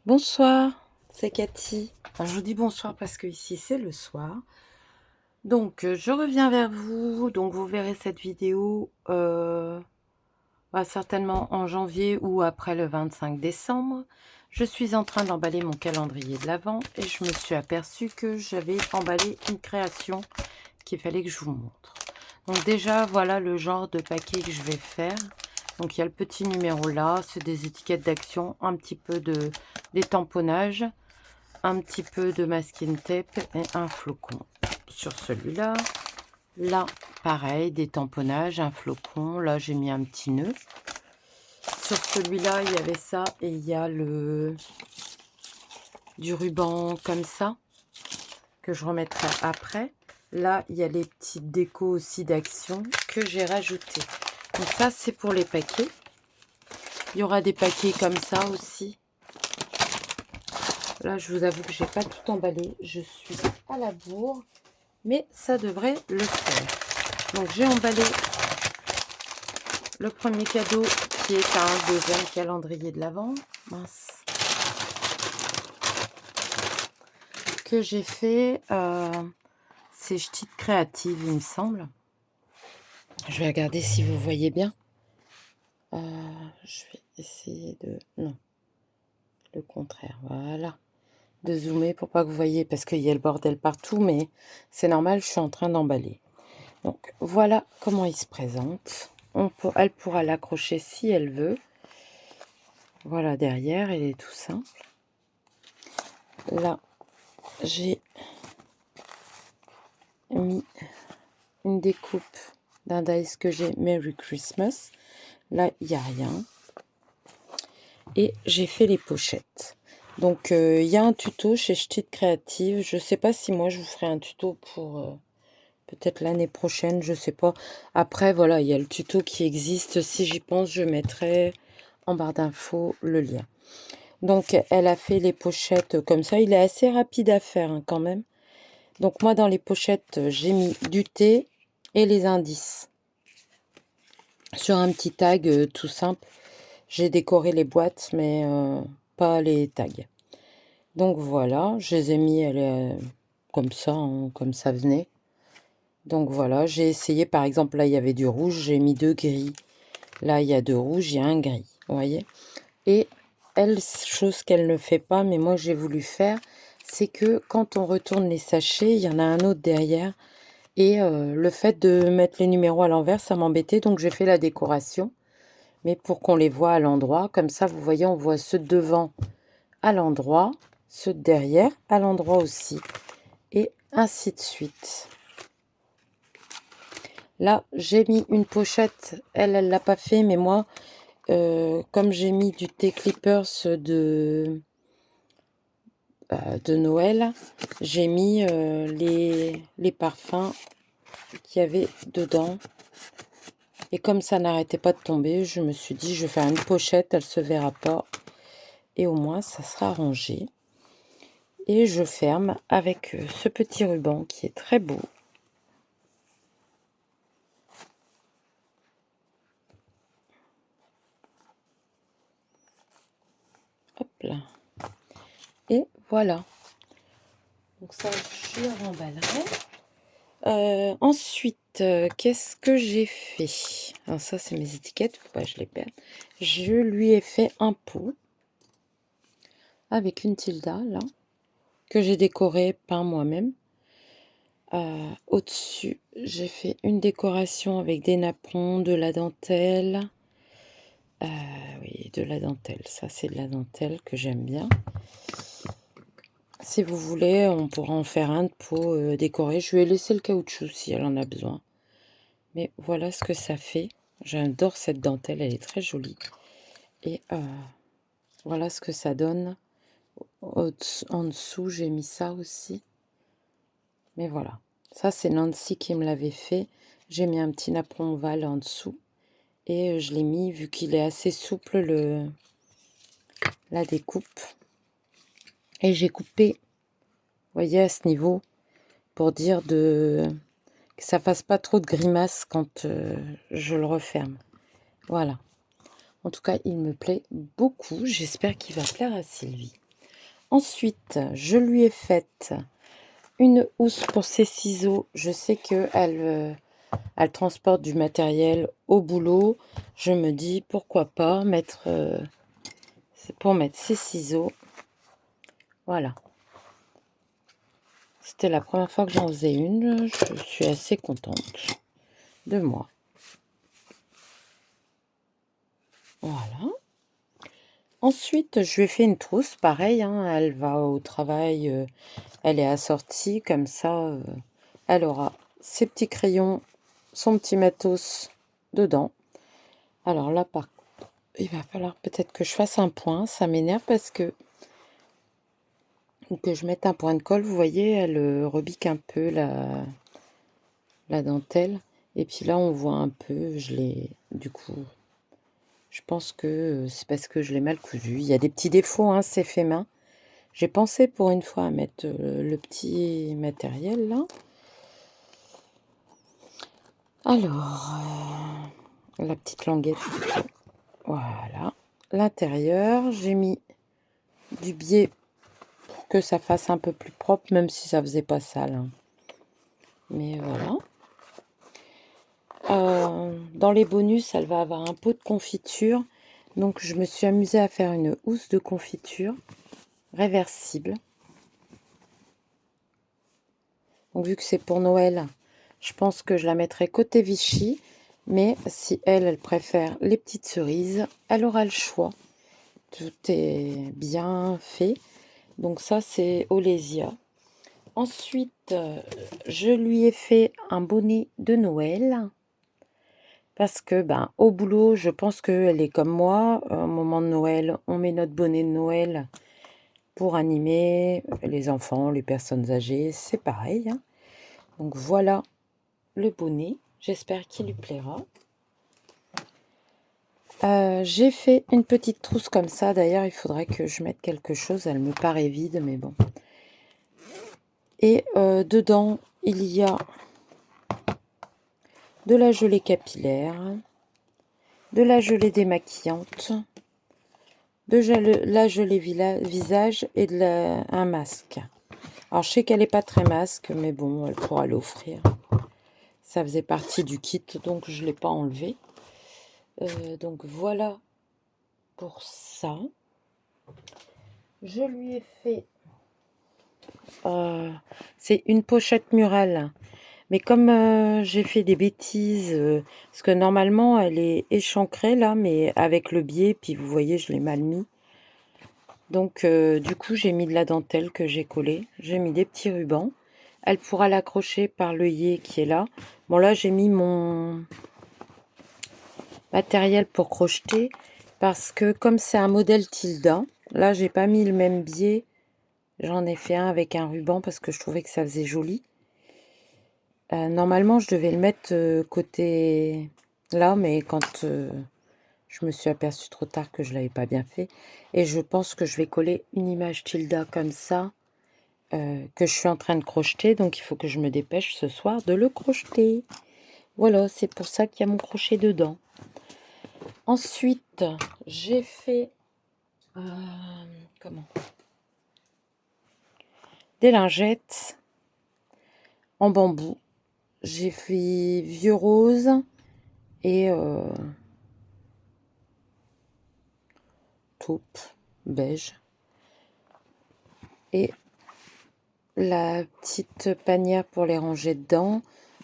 Bonsoir, c'est Cathy. Enfin, je vous dis bonsoir parce que ici c'est le soir. Donc je reviens vers vous. Donc vous verrez cette vidéo certainement en janvier ou après le 25 décembre. Je suis en train d'emballer mon calendrier de l'Avent et je me suis aperçue que j'avais emballé une création qu'il fallait que je vous montre. Donc déjà voilà le genre de paquet que je vais faire. Donc il y a le petit numéro là, c'est des étiquettes d'action, un petit peu de détamponnage, un petit peu de masking tape et un flocon. Sur celui-là, là pareil, des tamponnages, un flocon, là j'ai mis un petit nœud. Sur celui-là il y avait ça et il y a du ruban comme ça que je remettrai après. Là il y a les petites décos aussi d'action que j'ai rajouté. Donc ça c'est pour les paquets. Il y aura des paquets comme ça aussi. Là je vous avoue que j'ai pas tout emballé, je suis à la bourre. Mais ça devrait le faire. Donc j'ai emballé le premier cadeau qui est un deuxième calendrier de l'Avent. Mince. Que j'ai fait, c'est Ch'tite Créative il me semble. Je vais regarder si vous voyez bien. Je vais essayer de... Non, le contraire, voilà. De zoomer pour pas que vous voyez parce qu'il y a le bordel partout, mais c'est normal, je suis en train d'emballer. Donc voilà comment il se présente. Elle pourra l'accrocher si elle veut. Voilà, derrière, il est tout simple. Là, j'ai mis une découpe d'un dice que j'ai Merry Christmas. Là, il n'y a rien. Et j'ai fait les pochettes. Donc, il y a un tuto chez Ch'tite Créative. Je ne sais pas si moi, je vous ferai un tuto pour peut-être l'année prochaine. Je ne sais pas. Après, voilà, il y a le tuto qui existe. Si j'y pense, je mettrai en barre d'infos le lien. Donc, elle a fait les pochettes comme ça. Il est assez rapide à faire hein, quand même. Donc, moi, dans les pochettes, j'ai mis du thé et les indices. Sur un petit tag tout simple. J'ai décoré les boîtes, mais pas les tags. Donc, voilà. Je les ai mis comme ça, hein, comme ça venait. Donc, voilà. J'ai essayé, par exemple, là, il y avait du rouge. J'ai mis 2 gris. Là, il y a 2 rouges, il y a un gris. Vous voyez? Et elle, chose qu'elle ne fait pas, mais moi j'ai voulu faire, c'est que quand on retourne les sachets, il y en a un autre derrière. Et le fait de mettre les numéros à l'envers, ça m'embêtait. Donc j'ai fait la décoration. Mais pour qu'on les voit à l'endroit, comme ça, vous voyez, on voit ceux de devant à l'endroit, ceux de derrière à l'endroit aussi. Et ainsi de suite. Là, j'ai mis une pochette. Elle ne l'a pas fait, mais moi... comme j'ai mis du thé clippers de Noël, j'ai mis les parfums qu'il y avait dedans. Et comme ça n'arrêtait pas de tomber, je me suis dit, je vais faire une pochette, elle se verra pas. Et au moins, ça sera rangé. Et je ferme avec ce petit ruban qui est très beau. Hop là. Et voilà. Donc ça, je le remballerai. Ensuite, qu'est-ce que j'ai fait? Alors ça, c'est mes étiquettes, faut pas que je les perde. Je lui ai fait un pot avec une tilda, là, que j'ai décoré peint moi-même. Au-dessus, j'ai fait une décoration avec des napperons, de la dentelle. Oui, de la dentelle. Ça, c'est de la dentelle que j'aime bien. Si vous voulez, on pourra en faire un de pot décoré. Je lui ai laissé le caoutchouc si elle en a besoin. Mais voilà ce que ça fait. J'adore cette dentelle, elle est très jolie. Et voilà ce que ça donne. En dessous, j'ai mis ça aussi. Mais voilà. Ça, c'est Nancy qui me l'avait fait. J'ai mis un petit napperon ovale en dessous. Et je l'ai mis, vu qu'il est assez souple, la découpe. Et j'ai coupé, vous voyez, à ce niveau, pour dire que ça fasse pas trop de grimaces quand je le referme. Voilà. En tout cas, il me plaît beaucoup. J'espère qu'il va plaire à Sylvie. Ensuite, je lui ai faite une housse pour ses ciseaux. Je sais qu'elle elle transporte du matériel au boulot. Je me dis pourquoi pas mettre c'est pour mettre ses ciseaux. Voilà. C'était la première fois que j'en faisais une. Je suis assez contente de moi. Voilà. Ensuite, je lui ai fait une trousse, pareil, hein, elle va au travail, elle est assortie, comme ça, elle aura ses petits crayons, son petit matos dedans. Alors là, par contre, il va falloir peut-être que je fasse un point, ça m'énerve parce que, ou que je mette un point de colle, vous voyez, elle rebique un peu la dentelle. Et puis là, on voit un peu, du coup, je pense que c'est parce que je l'ai mal cousu. Il y a des petits défauts, hein, c'est fait main. J'ai pensé pour une fois à mettre le petit matériel là. Alors, la petite languette. Voilà. L'intérieur, j'ai mis du biais pour que ça fasse un peu plus propre, même si ça faisait pas sale, hein. Mais voilà. Dans les bonus, elle va avoir un pot de confiture. Donc, je me suis amusée à faire une housse de confiture réversible. Donc, vu que c'est pour Noël, je pense que je la mettrai côté Vichy. Mais si elle préfère les petites cerises, elle aura le choix. Tout est bien fait. Donc ça, c'est Olesia. Ensuite, je lui ai fait un bonnet de Noël. Parce que, ben, au boulot, je pense qu'elle est comme moi. Au moment de Noël, on met notre bonnet de Noël pour animer les enfants, les personnes âgées. C'est pareil, hein. Donc voilà le bonnet. J'espère qu'il lui plaira. J'ai fait une petite trousse comme ça. D'ailleurs, il faudrait que je mette quelque chose. Elle me paraît vide, mais bon. Et dedans, il y a de la gelée capillaire, de la gelée démaquillante, la gelée visage et un masque. Alors, je sais qu'elle n'est pas très masque, mais bon, elle pourra l'offrir. Ça faisait partie du kit, donc je ne l'ai pas enlevé. Donc, voilà pour ça. Je lui ai fait... c'est une pochette murale. Mais comme j'ai fait des bêtises, parce que normalement elle est échancrée là, mais avec le biais, puis vous voyez, je l'ai mal mis. Donc du coup, j'ai mis de la dentelle que j'ai collée. J'ai mis des petits rubans. Elle pourra l'accrocher par l'œillet qui est là. Bon, là, j'ai mis mon matériel pour crocheter, parce que comme c'est un modèle Tilda, là, j'ai pas mis le même biais. J'en ai fait un avec un ruban parce que je trouvais que ça faisait joli. Normalement, je devais le mettre côté là, mais quand je me suis aperçue trop tard que je l'avais pas bien fait. Et je pense que je vais coller une image Tilda comme ça, que je suis en train de crocheter. Donc, il faut que je me dépêche ce soir de le crocheter. Voilà, c'est pour ça qu'il y a mon crochet dedans. Ensuite, j'ai fait... comment des lingettes en bambou. J'ai fait vieux rose et taupe beige. Et la petite panière pour les ranger dedans,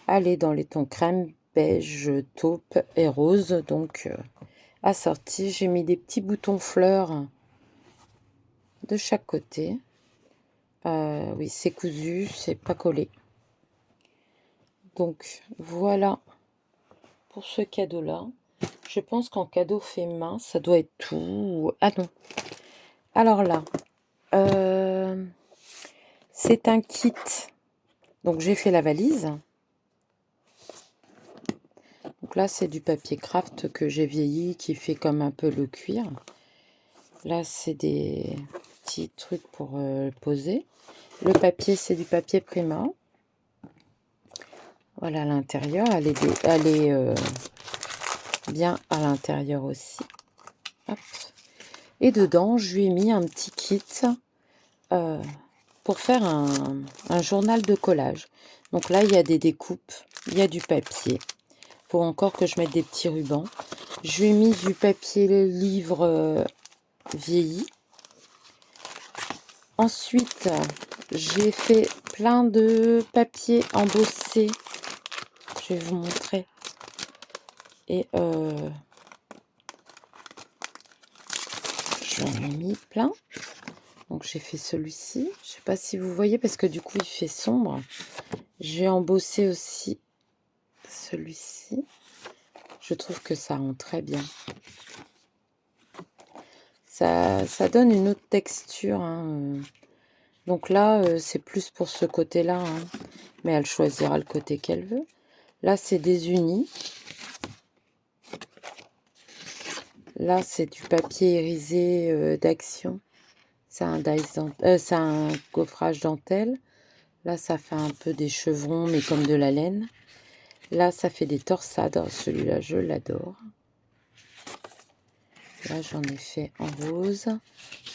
elle est dans les tons crème, beige, taupe et rose. Donc assortie, j'ai mis des petits boutons fleurs de chaque côté. Oui, c'est cousu, c'est pas collé. Donc voilà pour ce cadeau-là. Je pense qu'en cadeau fait main, ça doit être tout. Ah non. Alors là, c'est un kit. Donc j'ai fait la valise. Donc là, c'est du papier craft que j'ai vieilli, qui fait comme un peu le cuir. Là, c'est des petits trucs pour poser. Le papier, c'est du papier Prima. Voilà l'intérieur. Elle est bien à l'intérieur aussi. Hop. Et dedans, je lui ai mis un petit kit pour faire un journal de collage. Donc là, il y a des découpes, il y a du papier. Il faut encore que je mette des petits rubans. Je lui ai mis du papier livre vieilli. Ensuite, j'ai fait plein de papier embossé. Je vais vous montrer. Et j'en ai mis plein. Donc j'ai fait celui-ci. Je sais pas si vous voyez parce que du coup il fait sombre. J'ai embossé aussi celui-ci. Je trouve que ça rend très bien. Ça donne une autre texture. Hein. Donc là, c'est plus pour ce côté-là. Hein. Mais elle choisira le côté qu'elle veut. Là, c'est des unis. Là, c'est du papier irisé d'Action. C'est un gaufrage dentelle. Là, ça fait un peu des chevrons, mais comme de la laine. Là, ça fait des torsades. Celui-là, je l'adore. Là, j'en ai fait en rose.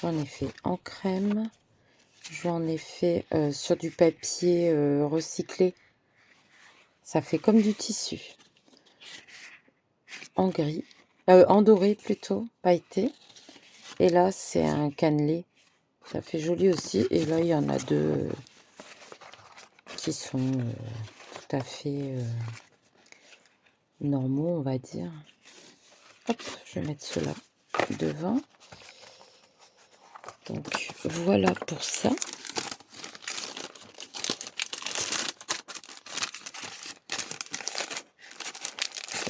J'en ai fait en crème. J'en ai fait sur du papier recyclé. Ça fait comme du tissu. En gris. En doré plutôt, pailleté. Et là, c'est un cannelé. Ça fait joli aussi. Et là, il y en a deux qui sont tout à fait normaux, on va dire. Hop, je vais mettre cela devant. Donc, voilà pour ça.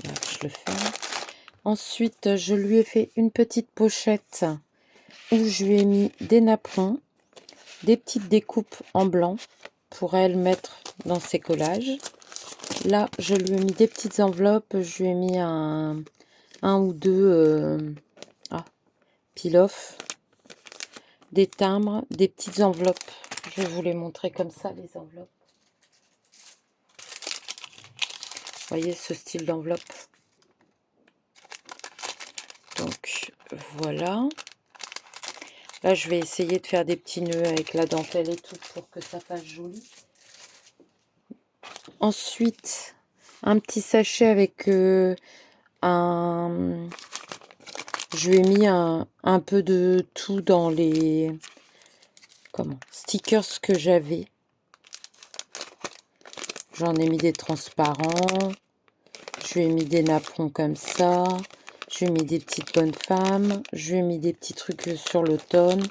Là, je le fais. Ensuite, je lui ai fait une petite pochette où je lui ai mis des napperons, des petites découpes en blanc pour elle mettre dans ses collages. Là, je lui ai mis des petites enveloppes. Je lui ai mis un ou deux peel-off, des timbres, des petites enveloppes. Je vais vous les montrer comme ça, les enveloppes. Vous voyez ce style d'enveloppe. Donc, voilà. Là, je vais essayer de faire des petits nœuds avec la dentelle et tout pour que ça fasse joli. Ensuite, un petit sachet avec un... Je lui ai mis un peu de tout dans les stickers que j'avais. J'en ai mis des transparents. Je lui ai mis des napperons comme ça. Je lui ai mis des petites bonnes femmes. Je lui ai mis des petits trucs sur l'automne.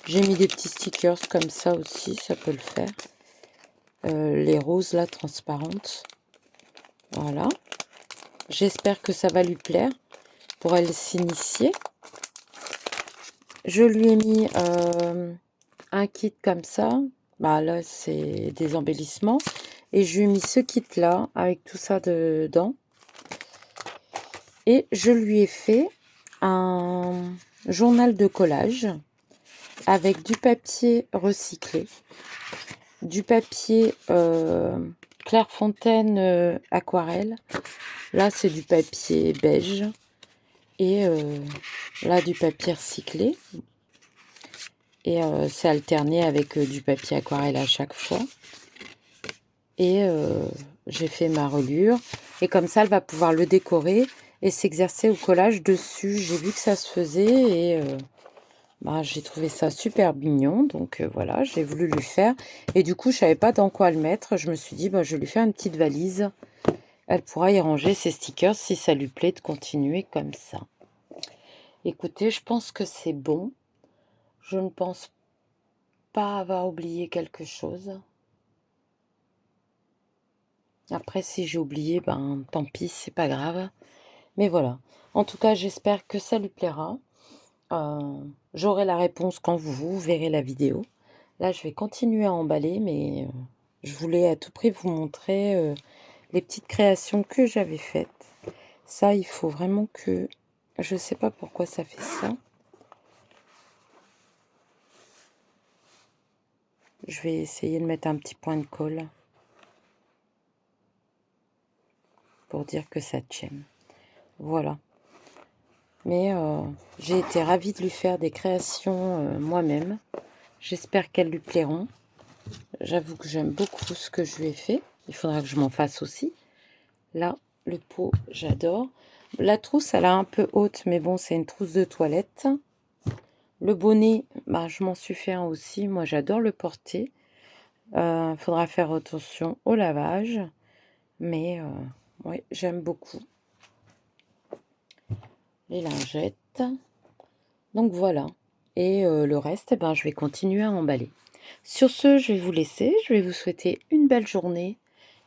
J'ai mis des petits stickers comme ça aussi, ça peut le faire. Les roses là, transparentes. Voilà. J'espère que ça va lui plaire pour elle s'initier. Je lui ai mis un kit comme ça. Bah là, c'est des embellissements. Et je lui ai mis ce kit-là avec tout ça dedans. Et je lui ai fait un journal de collage avec du papier recyclé, du papier Clairefontaine aquarelle. Là, c'est du papier beige. Et là, du papier recyclé. Et c'est alterné avec du papier aquarelle à chaque fois. Et j'ai fait ma reliure. Et comme ça, elle va pouvoir le décorer et s'exercer au collage dessus. J'ai vu que ça se faisait et j'ai trouvé ça super mignon. Donc voilà, j'ai voulu lui faire. Et du coup, je ne savais pas dans quoi le mettre. Je me suis dit, je vais lui faire une petite valise. Elle pourra y ranger ses stickers si ça lui plaît de continuer comme ça. Écoutez, je pense que c'est bon. Je ne pense pas avoir oublié quelque chose. Après, si j'ai oublié, tant pis, c'est pas grave. Mais voilà. En tout cas, j'espère que ça lui plaira. J'aurai la réponse quand vous verrez la vidéo. Là, je vais continuer à emballer, mais je voulais à tout prix vous montrer les petites créations que j'avais faites. Ça, il faut vraiment que... Je sais pas pourquoi ça fait ça. Je vais essayer de mettre un petit point de colle pour dire que ça tient. Voilà. Mais j'ai été ravie de lui faire des créations moi-même. J'espère qu'elles lui plairont. J'avoue que j'aime beaucoup ce que je lui ai fait. Il faudra que je m'en fasse aussi. Là, le pot, j'adore. La trousse, elle est un peu haute, mais bon, c'est une trousse de toilette. Le bonnet, bah, je m'en suis fait un aussi. Moi, j'adore le porter. Faudra faire attention au lavage. Mais ouais, j'aime beaucoup. Les lingettes. Donc voilà. Et le reste, eh ben, je vais continuer à emballer. Sur ce, je vais vous laisser. Je vais vous souhaiter une belle journée,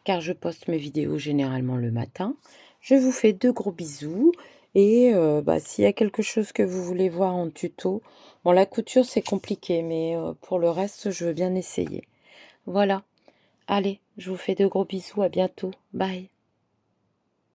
car je poste mes vidéos généralement le matin. Je vous fais de gros bisous. Et bah, s'il y a quelque chose que vous voulez voir en tuto, bon, la couture, c'est compliqué, mais pour le reste, je veux bien essayer. Voilà. Allez, je vous fais de gros bisous. À bientôt. Bye.